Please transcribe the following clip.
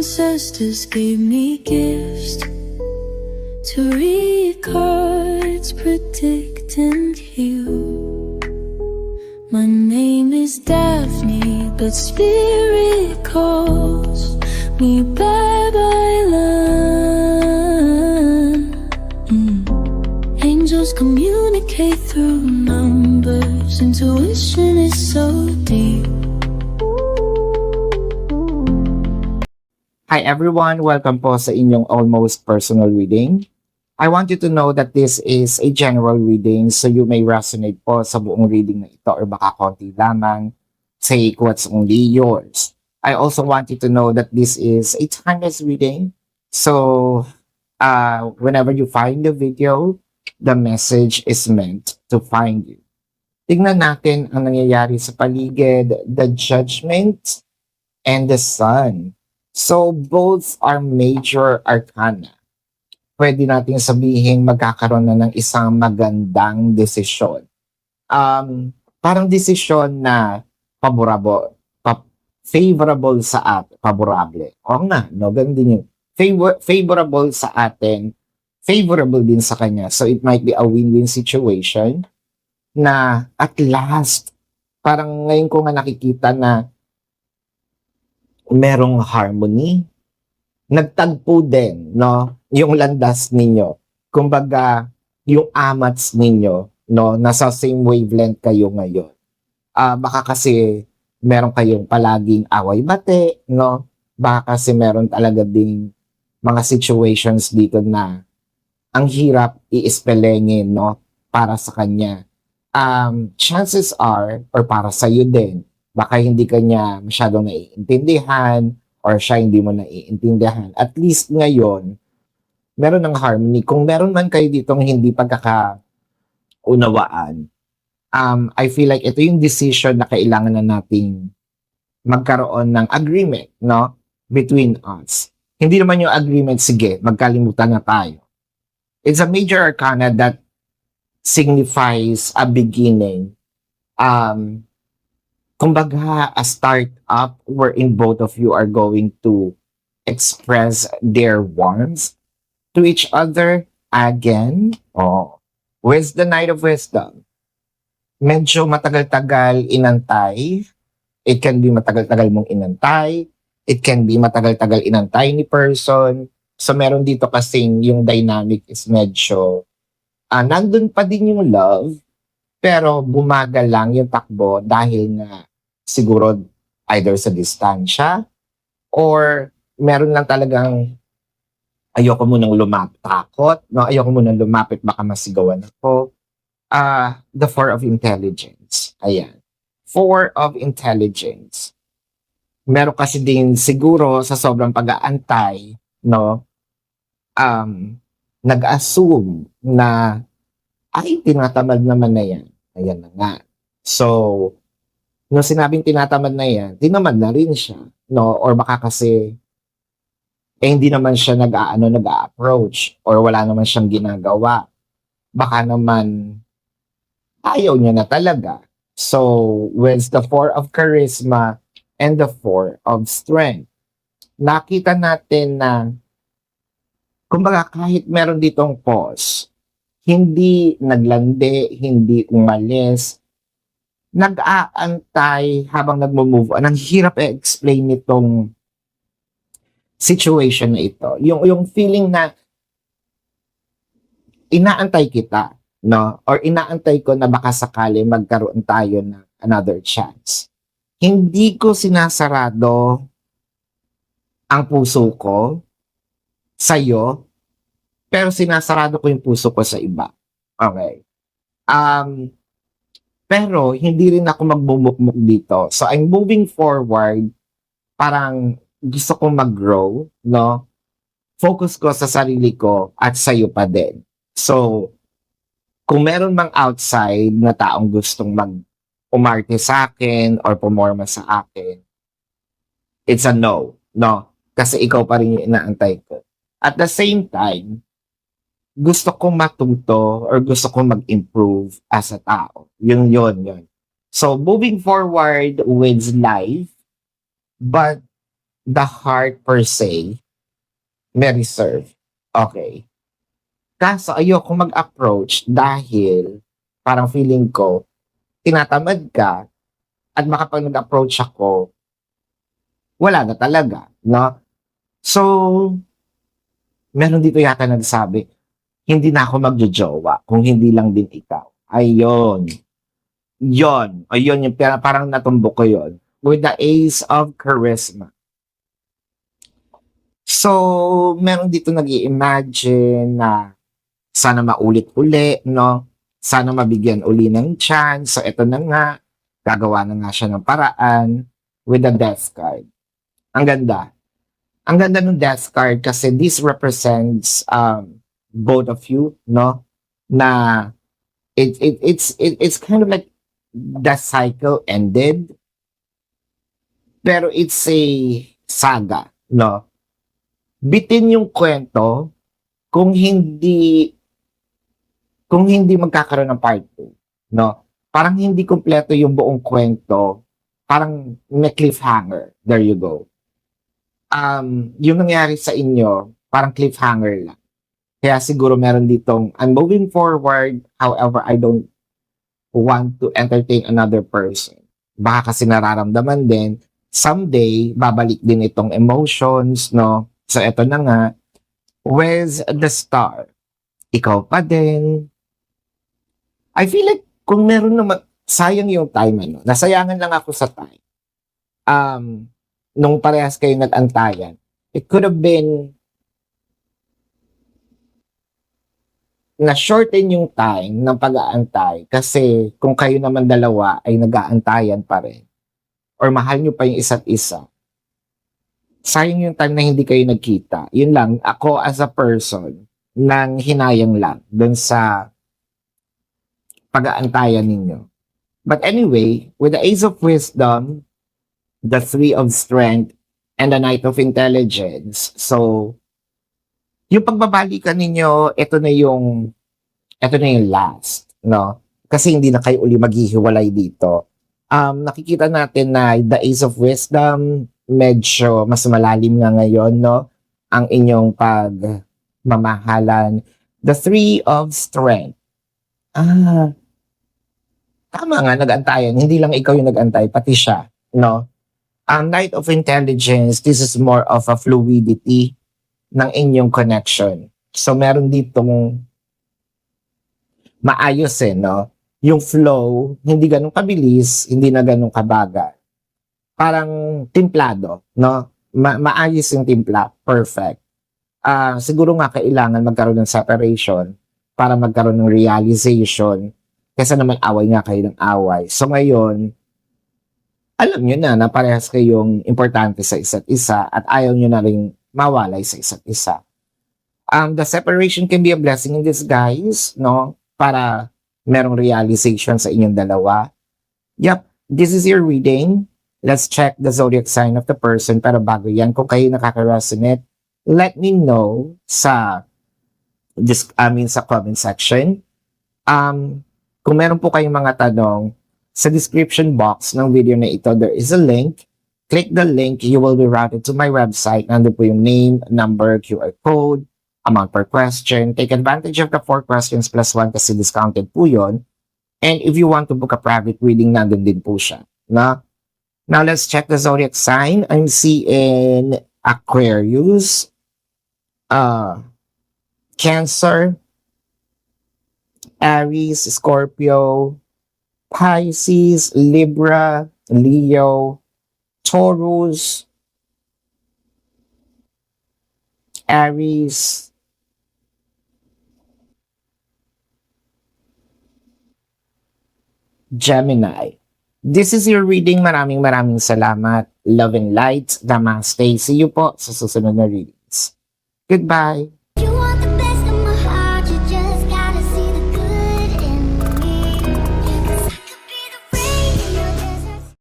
ancestors gave me gifts to read cards, predict and heal. My name is Daphne, but spirit calls me Babylon. Angels communicate through numbers. Intuition is so deep. Hi everyone! Welcome po sa inyong almost personal reading. I want you to know that this is a general reading, so you may resonate po sa buong reading na ito or baka konti lamang. Take what's only yours. I also want you to know that this is a timeless reading. So, whenever you find the video, the message is meant to find you. Tignan natin ang nangyayari sa paligid, the Judgment and the Sun. So, both are major arcana. Pwede natin sabihin magkakaroon na ng isang magandang desisyon. Parang desisyon na favorable sa atin. Favorable. Oo nga, no? Ganun din yun. Favorable sa atin, favorable din sa kanya. So, it might be a win-win situation na at last, parang ngayon ko nga nakikita na merong harmony. Nagtagpo din, no? Yung landas ninyo. Kumbaga, yung amats ninyo, no? Nasa same wavelength kayo ngayon. Baka kasi meron kayong palaging away-bate, no? Baka kasi meron talaga ding mga situations dito na ang hirap i-spellengin, no? Para sa kanya. Chances are, or para sa'yo din, baka hindi ka niya masyadong naiintindihan or siya hindi mo naiintindihan. At least ngayon, meron ng harmony. Kung meron man kayo ditong hindi pagkakaunawaan, I feel like ito yung decision na kailangan na nating magkaroon ng agreement, no? Between us. Hindi naman yung agreement, sige, magkalimutan na tayo. It's a major arcana that signifies a beginning. Kumbaga, a start-up wherein both of you are going to express their warmth to each other again. With the Knight of Wisdom. Medyo matagal-tagal inantay. It can be matagal-tagal mong inantay. It can be matagal-tagal inantay ni person. So, meron dito kasing yung dynamic is medyo nandun pa din yung love, pero bumagal lang yung takbo dahil nga siguro either sa distansya or meron lang talagang ayoko munang takot, no? Ayoko munang lumapit, baka masigawan ako. The Four of Intelligence. Ayan. Four of Intelligence. Meron kasi din siguro sa sobrang pag-aantay, no? Nag-assume na ay, tinatamad naman na yan. Ayan na nga. So, nung sinabing tinatamad na yan, tinamad na rin siya. No? Or baka kasi, hindi naman siya nag-a-approach or wala naman siyang ginagawa. Baka naman, ayaw niya na talaga. So, with the Four of Charisma and the Four of Strength, nakita natin na, kumbaga kahit meron ditong pause, hindi naglandi, hindi umalis, nag-aantay habang nagmo-move on. Ang hirap i-explain nitong situation na ito. Yung feeling na inaantay kita, no? Or inaantay ko na baka sakali magkaroon tayo ng another chance. Hindi ko sinasarado ang puso ko sa'yo, pero sinasarado ko yung puso ko sa iba. Okay. Pero hindi rin ako magbumukmuk dito. So I'm moving forward. Parang gusto kong mag-grow, no? Focus ko sa sarili ko at sa iyo pa din. So kung meron mang outside na taong gustong umarte sa akin or pumorma sa akin, it's a no, no? Kasi ikaw pa rin yung inaantay ko. At the same time, gusto kong matuto or gusto kong mag-improve as a tao. Yun. So, moving forward with life, but the heart per se may reserve. Okay. Kaso ayoko mag-approach dahil parang feeling ko tinatamad ka at baka 'pag nag-approach ako, wala na talaga, 'no? So, meron dito yata nagsabi, "Hindi na ako magjojowa kung hindi lang din ikaw." Ayun, ayun yung parang natumbok ko yun with the Ace of Charisma. So, meron dito nag-i-imagine na sana maulit-uli, 'no? Sana mabigyan uli ng chance. So, eto na nga, gagawa na nga siya ng paraan with the Death card. Ang ganda. Ang ganda ng Death card kasi this represents both of you, no? Na it's kind of like the cycle ended, pero it's a saga, no? Bitin yung kwento kung hindi magkakaroon ng part 2, no? Parang hindi kumpleto yung buong kwento, parang may cliffhanger. There you go. Yung nangyari sa inyo, parang cliffhanger lang. Kaya siguro meron ditong, I'm moving forward, however, I don't want to entertain another person. Baka kasi nararamdaman din, someday, babalik din itong emotions, no? So, eto na nga, with the Star, ikaw pa din. I feel like, kung meron naman, sayang yung time, ano? Nasayangan lang ako sa time. Nung parehas kayo nag-antayan, it could have been na-shorten yung time ng pag-aantay kasi kung kayo naman dalawa ay nag-aantayan pa rin or mahal nyo pa yung isa't isa, sayang yung time na hindi kayo nagkita. Yun lang, ako as a person, nang hinayang lang dun sa pag-aantayan ninyo. But anyway, with the Ace of Wisdom, the Three of Strength, and the Knight of Intelligence, so, yung pagbabalikan ninyo, ito na yung last, no? Kasi hindi na kayo uli maghihiwalay dito. Nakikita natin na the Ace of Wisdom, medyo mas malalim nga ngayon, no? Ang inyong pagmamahalan. The Three of Strength. Tama nga, nag-antayan. Hindi lang ikaw yung nag-antay, pati siya, no? Ang Knight of Intelligence, this is more of a fluidity ng inyong connection. So, meron ditong maayos no? Yung flow, hindi ganun kabilis, hindi na ganun kabagal. Parang timplado, no? Maayos yung timpla, perfect. Siguro nga kailangan magkaroon ng separation para magkaroon ng realization kasi naman away nga kayo ng away. So ngayon, alam nyo na parehas kayong importante sa isa't isa at ayaw nyo na rin mawalay sa isa't isa. The separation can be a blessing in disguise, no? Para merong realization sa inyong dalawa. Yep, this is your reading. Let's check the zodiac sign of the person. Pero bago yan, kung kayo nakaka-resonate, let me know sa comment section. Kung meron po kayong mga tanong, sa description box ng video na ito, there is a link. Click the link, you will be routed to my website. Nandun po yung name, number, QR code, amount per question. Take advantage of the 4 questions plus 1 kasi discounted po yun. And if you want to book a private reading, nandun din po siya. Now let's check the zodiac sign. I'm seeing Aquarius, Cancer, Aries, Scorpio, Pisces, Libra, Leo, Taurus, Aries, Gemini. This is your reading. Maraming salamat. Love and light. Namaste. See you po sa susunod na readings. Goodbye.